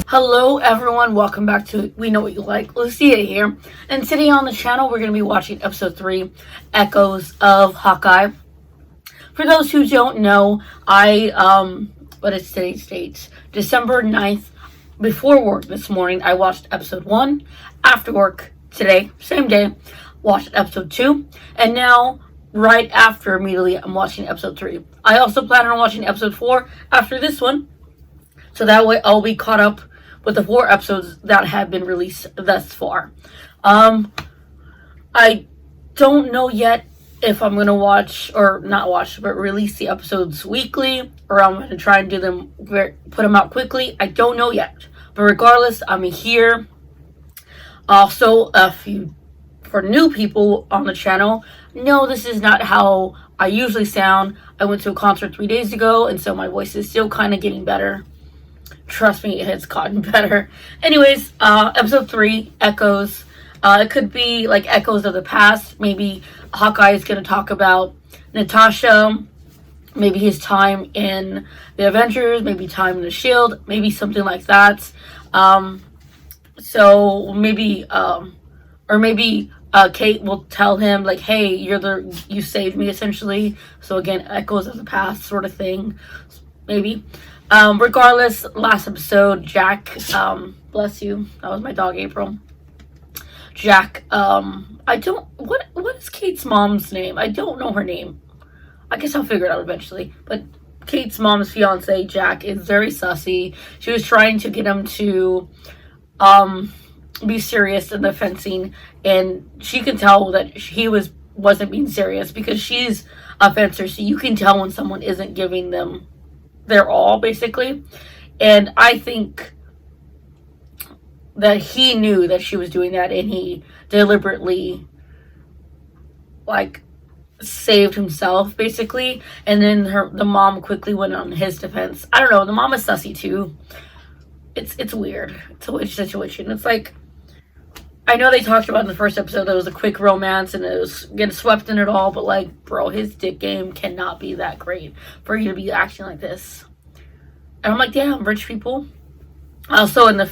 Hello everyone, welcome back to We Know What You Like. Lucia here, and today on the channel we're going to be watching episode 3, Echoes of Hawkeye. For those who don't know, what is today's date? December 9th, before work this morning, I watched episode 1. After work today, same day, watched episode 2. And now, right after, immediately, I'm watching episode 3. I also plan on watching episode 4 after this one. So that way I'll be caught up with the 4 episodes that have been released thus far. I don't know yet if I'm going to watch, or not watch, but release the episodes weekly, or I'm going to try and do them, put them out quickly. I don't know yet. But regardless, I'm here. Also, for new people on the channel, no, this is not how I usually sound. I went to a concert 3 days ago, and so my voice is still kind of getting better. Trust me, it has gotten better. Anyways, episode 3, Echoes. It could be like echoes of the past. Maybe Hawkeye is going to talk about Natasha. Maybe his time in the Avengers. Maybe time in the S.H.I.E.L.D. Maybe something like that. So maybe, Kate will tell him like, "Hey, you saved me," essentially. So again, echoes of the past, sort of thing. Maybe. Regardless, last episode, Jack, bless you, that was my dog, April. Jack, what is Kate's mom's name? I don't know her name. I guess I'll figure it out eventually. But Kate's mom's fiance, Jack, is very sussy. She was trying to get him to, be serious in the fencing, and she can tell that he wasn't being serious, because she's a fencer, so you can tell when someone isn't giving them their all, basically. And I think that he knew that she was doing that, and he deliberately saved himself, basically. And then the mom quickly went on his defense. I don't know, the mom is sussy too. It's weird. It's a weird situation. It's like, I know they talked about in the first episode that it was a quick romance and it was getting swept in it all, but like, bro, his dick game cannot be that great for you to be acting like this. And I'm like, damn, rich people. Also, in the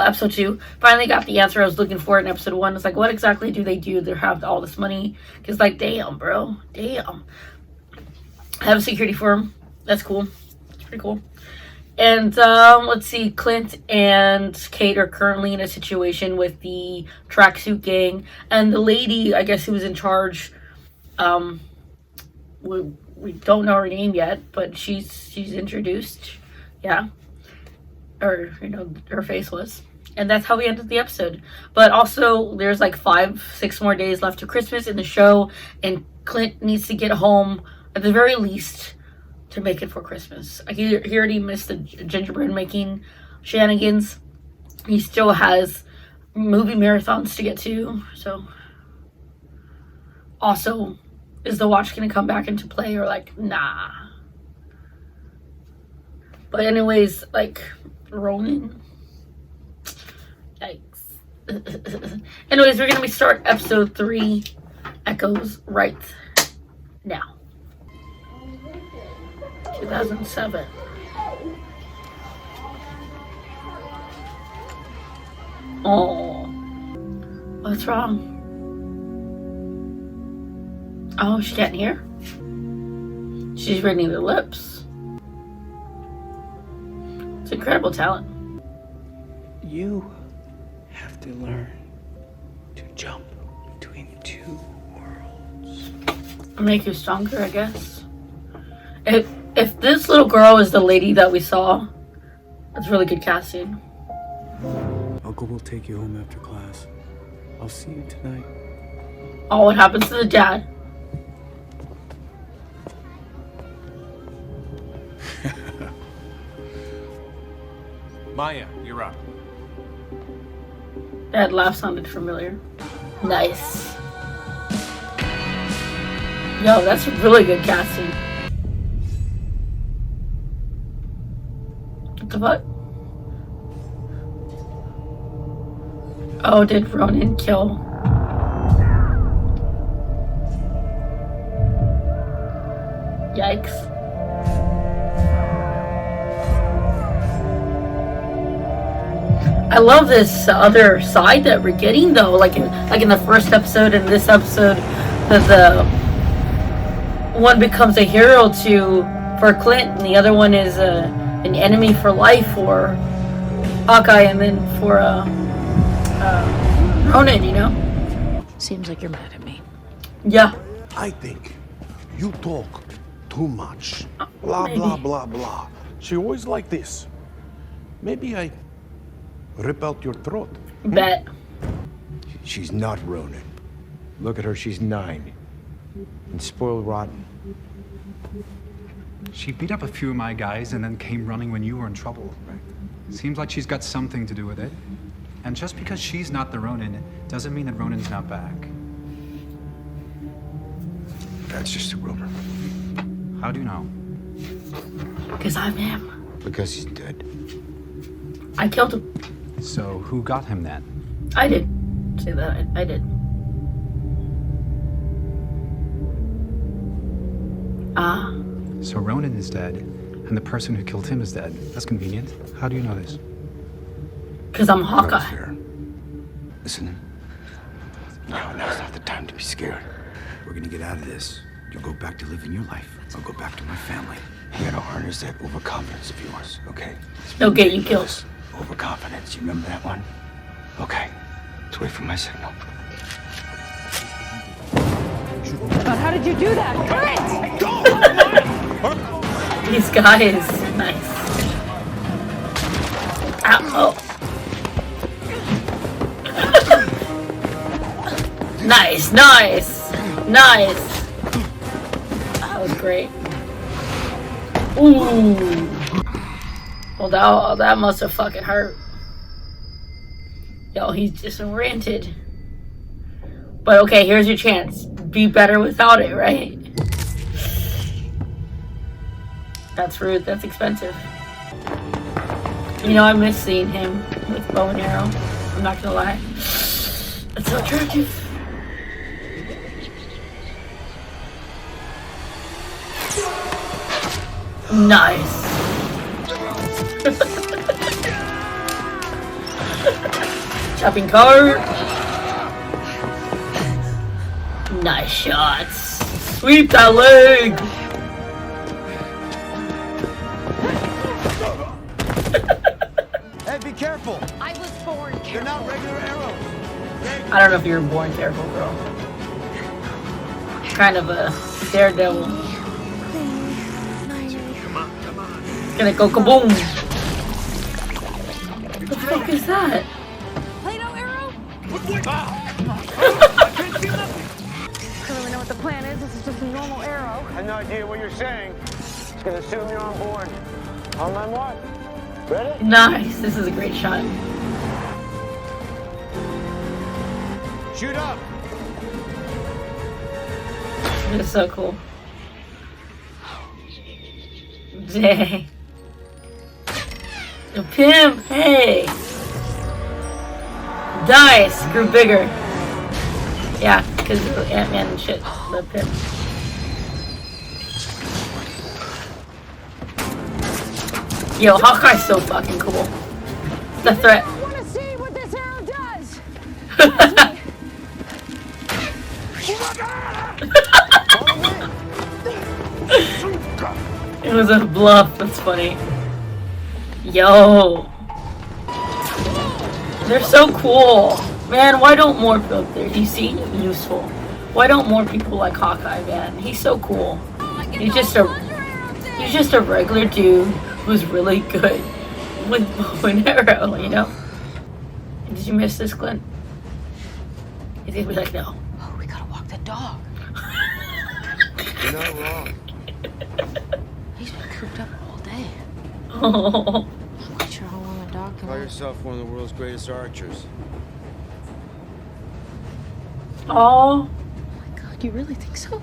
episode 2, finally got the answer I was looking for in episode 1. It's like, what exactly do they do to have all this money? Because, like, damn, bro. Damn. I have a security firm. That's cool. It's pretty cool. And, let's see. Clint and Kate are currently in a situation with the tracksuit gang. And the lady, I guess, who was in charge, we don't know her name yet, but she's introduced. Yeah. Or, her face was. And that's how we ended the episode. But also, there's like 5-6 more days left to Christmas in the show. And Clint needs to get home, at the very least, to make it for Christmas. He already missed the gingerbread making shenanigans. He still has movie marathons to get to. So, also, is the watch going to come back into play, or like, nah? But anyways, like, Ronan. Yikes. Anyways, we're going to be start episode 3, Echoes, right now. 2007. Oh. What's wrong? Oh, she can't hear? She's reading their lips. It's incredible talent. You have to learn to jump between 2 worlds. Make you stronger, I guess. If this little girl is the lady that we saw, that's really good casting. Uncle will take you home after class. I'll see you tonight. Oh, what happens to the dad? Maya, you're up. That laugh sounded familiar. Nice. Yo, that's really good casting. What the fuck? Oh, did Ronan kill? Yikes. I love this other side that we're getting though. Like in the first episode and this episode, that the one becomes a hero for Clint, and the other one is an enemy for life for Hawkeye, and then for Ronan. You know? Seems like you're mad at me. Yeah. I think you talk too much. Blah, maybe. blah, blah, blah. She always like this. Maybe I rip out your throat. Bet. She's not Ronan. Look at her, she's 9. And spoiled rotten. She beat up a few of my guys and then came running when you were in trouble. Seems like she's got something to do with it. And just because she's not the Ronin doesn't mean that Ronan's not back. That's just a rumor. How do you know? Because I'm him. Because he's dead. I killed him. So who got him then? I did. Say that. I did. Ah. So Ronan is dead, and the person who killed him is dead. That's convenient. How do you know this? Because I'm Not Hawkeye. fair. Listen. Now's not the time to be scared. We're gonna get out of this. You'll go back to living your life. I'll go back to my family. You gotta harness that overconfidence of yours, okay? They'll get you killed. Overconfidence, you remember that one? Okay. Let's wait for my signal. But how did you do that? These guys. Nice. Ow. Oh. Nice. That was great. Ooh. Well, that must have fucking hurt. Yo, he's just ranted. But okay, here's your chance. Be better without it, right? That's rude. That's expensive. You know, I miss seeing him with bow and arrow. I'm not gonna lie. It's so attractive. Nice. Chopping cart. Nice shots. Sweep that leg. Hey, be careful. I was born They're careful. not regular arrows. I don't know if you were born careful, girl. Kind of a daredevil. It's gonna go kaboom. What the fuck is that? Play-Doh arrow? Clearly know what the plan is. This is just a normal arrow. I have no idea what you're saying. Just gonna assume you're on board. On my mark. Ready? Nice. This is a great shot. Shoot up. It's so cool. Dang. The pimp, hey. Dice grew bigger. Yeah, because of Ant-Man and shit. The pimp. Yo, Hawkeye's so fucking cool. The threat. I want to see what this arrow does. It was a bluff. That's funny. Yo. They're so cool. Man, why don't more people, you see, useful. Why don't more people like Hawkeye, man? He's so cool. He's just a regular dude who's really good with bow and arrow, you know? Did you miss this, Clint? He's gonna be like, no. Oh, we gotta walk the dog. You're not wrong. He's been cooped up all day. Oh. I'm not sure how long a dog can Call live. yourself one of the world's greatest archers. Oh. Oh my God, you really think so?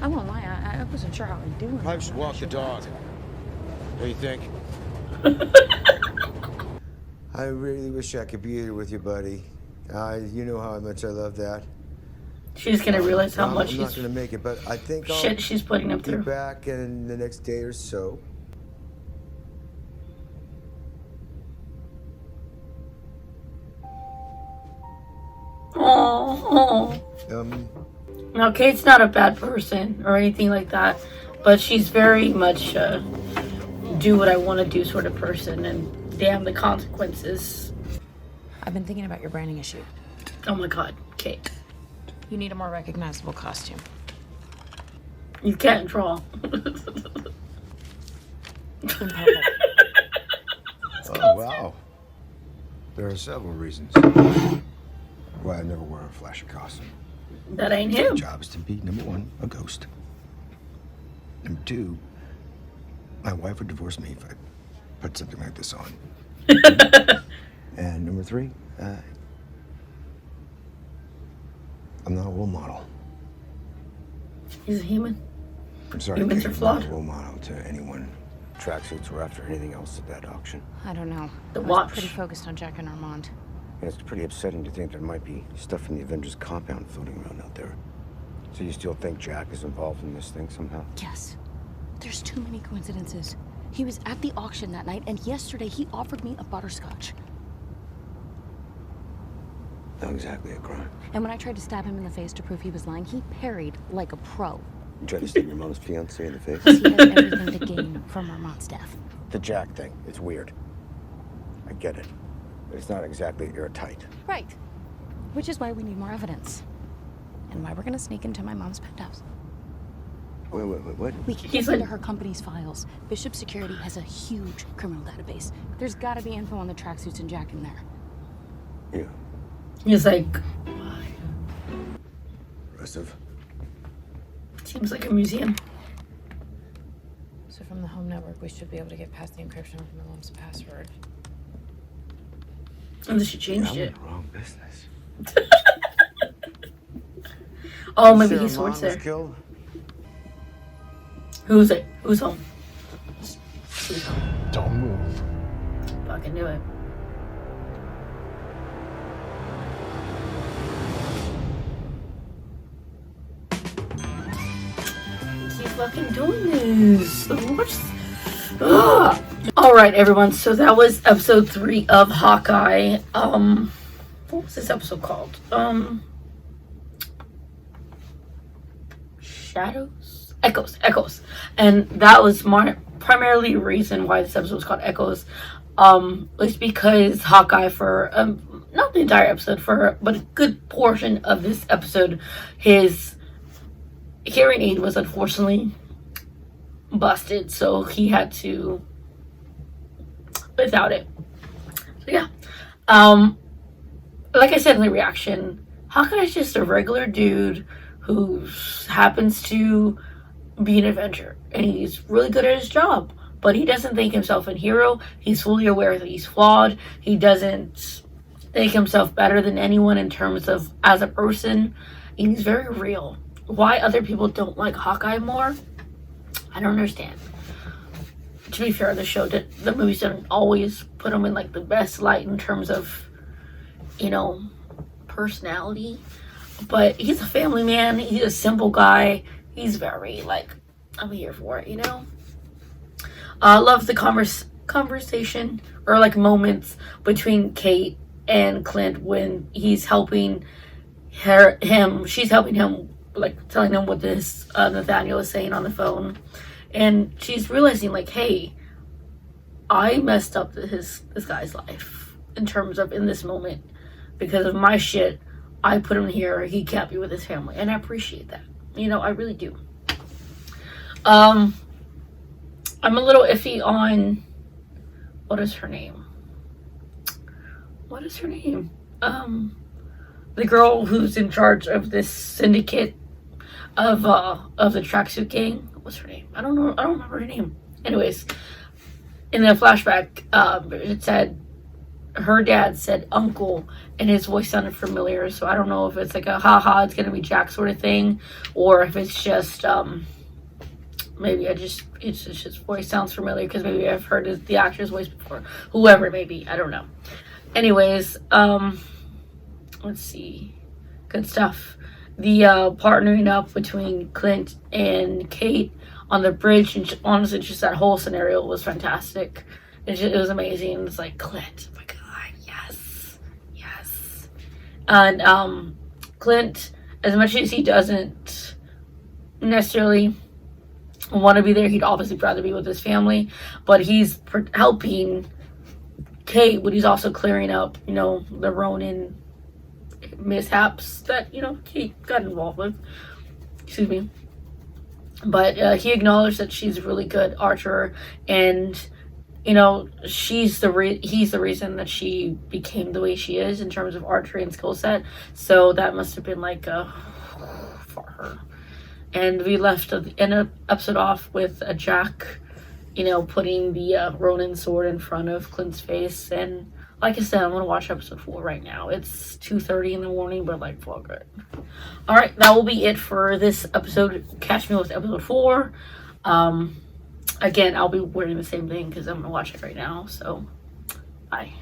I won't lie, I wasn't sure how he'd do it. Probably should walk the dog. What do you think? I really wish I could be here with you, buddy. You know how much I love that. She's gonna realize how much I'm not gonna make it, but I think I'll shit she's putting him be through. back in the next day or so. Oh. Now, Kate's not a bad person or anything like that, but she's very much do what I want to do sort of person, and damn the consequences. I've been thinking about your branding issue. Oh my god, Kate. You need a more recognizable costume. You can't draw. Oh, wow. There are several reasons why I never wear a flashy costume. That ain't him. My job is to be, number one, a ghost. Number two, my wife would divorce me if I put something like this on. And number three, I'm not a role model. He's a human. I'm sorry, Humans Kate, are I'm flawed. not a role model to anyone. Tracksuits were after anything else at that auction. I don't know. The I watch. was pretty focused on Jack and Armand. And it's pretty upsetting to think there might be stuff in the Avengers compound floating around out there. So you still think Jack is involved in this thing somehow? Yes. There's too many coincidences. He was at the auction that night, and yesterday he offered me a butterscotch. Not exactly a crime. And when I tried to stab him in the face to prove he was lying, he parried like a pro. You tried to stab your mom's fiancé in the face? He had everything to gain from Armand's death. The Jack thing, it's weird. I get it. But it's not exactly airtight. Right. Which is why we need more evidence. And why we're gonna sneak into my mom's penthouse. Wait, what? We can get into her company's files. Bishop Security has a huge criminal database. There's gotta be info on the tracksuits and Jack in there. Yeah. He's like, Impressive. seems like a museum. So from the home network, we should be able to get past the encryption with my mom's password. Unless she changed I'm it. in the wrong business. Oh, maybe he Sarah sorts Mon was there. killed? Who's it? Who's home? Don't move. Fucking knew it. Keep fucking doing this. What's... Ugh. All right, everyone. So that was episode 3 of Hawkeye. What was this episode called? Shadows? Echoes. And that was primarily the reason why this episode was called Echoes. Was because Hawkeye for not the entire episode, but a good portion of this episode, his hearing aid was unfortunately busted, so he had to without it. So yeah. Like I said in the reaction, Hawkeye is just a regular dude who happens to be an Avenger, and he's really good at his job, but he doesn't think himself a hero. He's fully aware that he's flawed. He doesn't think himself better than anyone in terms of as a person, and he's very real. Why other people don't like Hawkeye more, I don't understand. To be fair, the movies don't always put him in like the best light in terms of, you know, personality, but he's a family man. He's a simple guy. He's very like, I'm here for it, you know. I love the conversation or like moments between Kate and Clint when he's helping she's helping him, like telling him what this Nathaniel is saying on the phone, and she's realizing like, hey, I messed up this guy's life in terms of in this moment because of my shit. I put him here. He can't be with his family, and I appreciate that. You know, I really do. I'm a little iffy on what is her name? The girl who's in charge of this syndicate of the tracksuit gang. What's her name? I don't know. I don't remember her name. Anyways, in the flashback, it said her dad said uncle, and his voice sounded familiar. So I don't know if it's like a haha, it's gonna be Jack sort of thing, or if it's just maybe it's just his voice sounds familiar because maybe I've heard the actor's voice before. Whoever it may be, I don't know. Anyways, let's see, good stuff. The partnering up between Clint and Kate on the bridge, and honestly, just that whole scenario was fantastic. It was amazing. It's like, Clint, oh my god, yes. And Clint, as much as he doesn't necessarily want to be there, he'd obviously rather be with his family, but he's helping Kate, but he's also clearing up, you know, the Ronin mishaps that, you know, Kate got involved with. Excuse me. But he acknowledged that she's a really good archer, and you know, he's the reason that she became the way she is in terms of archery and skill set. So that must have been like for her. And we left the end of the episode off with a Jack, you know, putting the Ronin sword in front of Clint's face. And like I said, I'm gonna watch episode 4 right now. It's 2:30 in the morning, but like, fuck it. All right, that will be it for this episode. Catch me with episode 4. Again, I'll be wearing the same thing because I'm gonna watch it right now. So, bye.